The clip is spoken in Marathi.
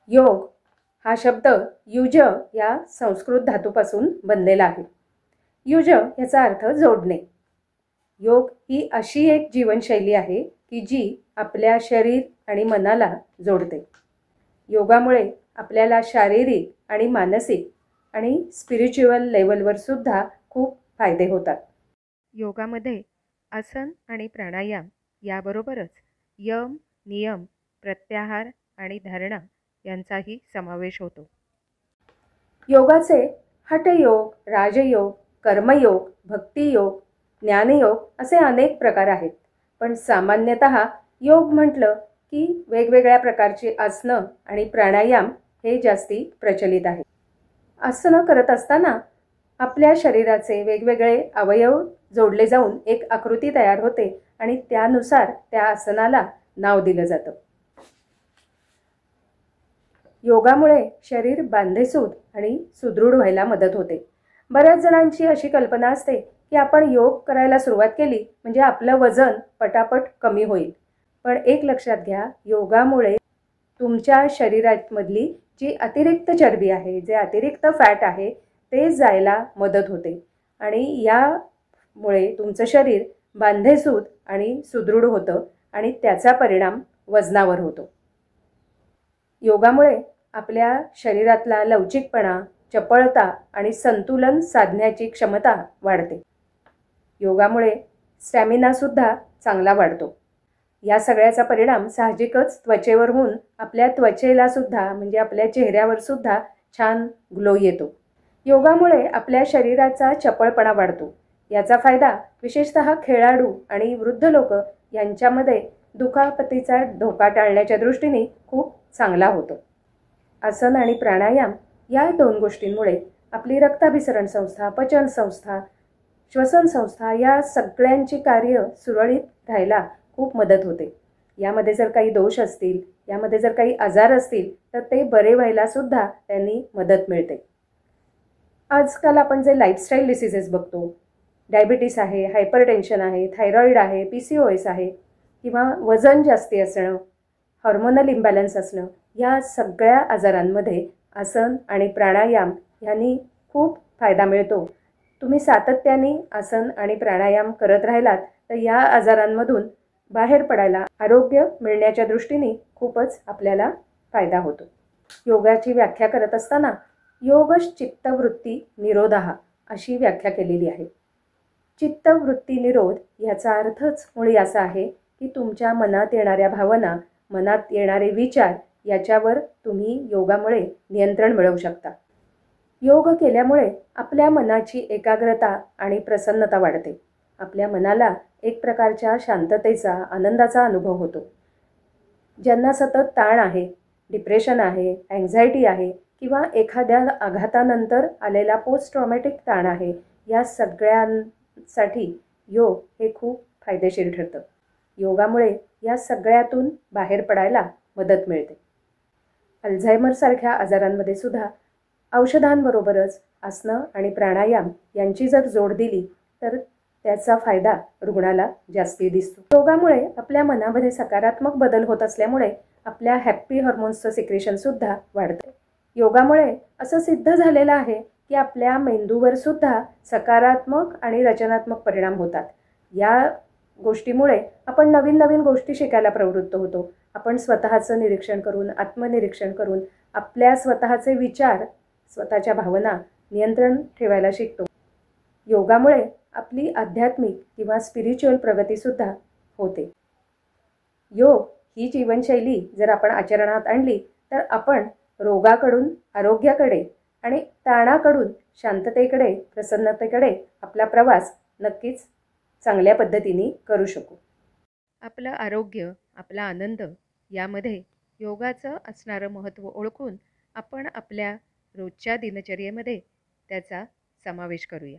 योग हा शब्द युज या संस्कृत धातूपासून बनलेला आहे। युज याचा अर्थ जोडणे। योग ही अशी एक जीवनशैली आहे की जी आपल्या शरीर आणि मनाला जोडते। योगामुळे आपल्याला शारीरिक आणि मानसिक आणि स्पिरिच्युअल लेवलवर सुद्धा खूप फायदे होतात। योगामध्ये आसन आणि प्राणायाम याबरोबरच यम, नियम, प्रत्याहार आणि धारणा यांचाही समावेश होतो। योगाचे हठयोग, राजयोग, कर्मयोग, भक्तियोग, ज्ञानयोग असे अनेक प्रकार आहेत। पण सामान्यतः योग म्हटलं की वेगवेगळ्या प्रकारची आसनं आणि प्राणायाम हे जास्ती प्रचलित आहे। आसनं करत असताना आपल्या शरीराचे वेगवेगळे अवयव जोडले जाऊन एक आकृती तयार होते आणि त्यानुसार त्या आसनाला नाव दिलं जातं। योगामुळे शरीर बांधेसूद आणि सुदृढ व्हायला मदत होते। बऱ्याच जणांची अशी कल्पना असते की आपण योग करायला सुरुवात केली म्हणजे आपलं वजन पटापट कमी होईल। पण एक लक्षात घ्या, योगामुळे तुमच्या शरीरामधली जी अतिरिक्त चरबी आहे, जे अतिरिक्त फॅट आहे ते जायला मदत होते आणि यामुळे तुमचं शरीर बांधेसूद आणि सुदृढ होतं आणि त्याचा परिणाम वजनावर होतो। योगामुळे आपल्या शरीरातला लवचिकपणा, चपळता आणि संतुलन साधण्याची क्षमता वाढते। योगामुळे स्टॅमिना सुद्धा चांगला वाढतो। या सगळ्याचा परिणाम साहजिकच त्वचेवर होऊन आपल्या त्वचेला सुद्धा म्हणजे आपल्या चेहऱ्यावर सुद्धा छान ग्लो येतो। योगामुळे आपल्या शरीराचा चपळपणा वाढतो। याचा फायदा विशेषतः खेळाडू आणि वृद्ध लोक यांच्यामध्ये दुखापतीचा धोका टाळण्याच्या दृष्टीने खूप चांगला होतो। आसन आणि प्राणायाम या दोन गोष्टींमुळे आपली रक्ताभिसरण संस्था, पचन संस्था, श्वसन संस्था या सगळ्यांची कार्य सुरळीत राहायला खूप मदत होते। यामध्ये जर काही दोष असतील, यामध्ये जर काही आजार असतील तर ते बरे व्हायला सुद्धा त्यांनी मदत मिळते। आजकाल आपण जे लाईफस्टाईल डिसीजेस बघतो, डायबिटीस आहे, हायपरटेन्शन आहे, थायरॉइड आहे, PCOS आहे किंवा वजन जास्ती असणं, हार्मोनल इम्बॅलन्स असणं, या सगळ्या आजारांमध्ये आसन आणि प्राणायाम यांनी खूप फायदा मिळतो। तुम्ही सातत्याने आसन आणि प्राणायाम करत राहिलात तर या आजारांमधून बाहेर पडायला, आरोग्य मिळण्याच्या दृष्टीने खूपच आपल्याला फायदा होतो। योगाची व्याख्या करत असताना योगश्चित्तवृत्ती निरोधः अशी व्याख्या केलेली आहे। चित्तवृत्ती निरोध याचा अर्थच मुळी असा आहे की तुमच्या मनात येणाऱ्या भावना, मनात येणारे विचार याच्यावर तुम्ही योगामुळे नियंत्रण मिळवू शकता। योग केल्यामुळे आपल्या मनाची एकाग्रता आणि प्रसन्नता वाढते। आपल्या मनाला एक प्रकारच्या शांततेचा, आनंदाचा अनुभव होतो। ज्यांना सतत ताण आहे, डिप्रेशन आहे, अँक्झायटी आहे किंवा एखाद्या आघातानंतर आलेला पोस्ट ट्रॉमॅटिक ताण आहे, या सगळ्यांसाठी योग हे खूप फायदेशीर ठरतं। योगामुळे या सगळ्यातून बाहेर पडायला मदत मिळते। अल्झायमरसारख्या आजारांमध्ये सुद्धा औषधांबरोबरच आसनं आणि प्राणायाम यांची जर जोड दिली तर त्याचा फायदा रुग्णाला जास्ती दिसतो। योगामुळे आपल्या मनामध्ये सकारात्मक बदल होत असल्यामुळे आपल्या हॅप्पी हार्मोन्सचं सिक्रेशन सुद्धा वाढतं। योगामुळे असं सिद्ध झालेलं आहे की आपल्या मेंदूवर सुद्धा सकारात्मक आणि रचनात्मक परिणाम होतात। या गोष्टीमुळे आपण नवीन नवीन गोष्टी शिकायला प्रवृत्त होतो। आपण स्वतःचं निरीक्षण करून, आत्मनिरीक्षण करून आपल्या स्वतःचे विचार, स्वतःच्या भावना नियंत्रण ठेवायला शिकतो। योगामुळे आपली आध्यात्मिक किंवा स्पिरिच्युअल प्रगती सुद्धा होते। योग ही जीवनशैली जर आपण आचरणात आणली तर आपण रोगाकडून आरोग्याकडे आणि ताणाकडून शांततेकडे, प्रसन्नतेकडे आपला प्रवास नक्कीच चांगल्या पद्धतीने करू शकू। आपलं आरोग्य, आपला आनंद यामध्ये योगाचं असणारं महत्त्व ओळखून आपण आपल्या रोजच्या दिनचर्येमध्ये त्याचा समावेश करूया।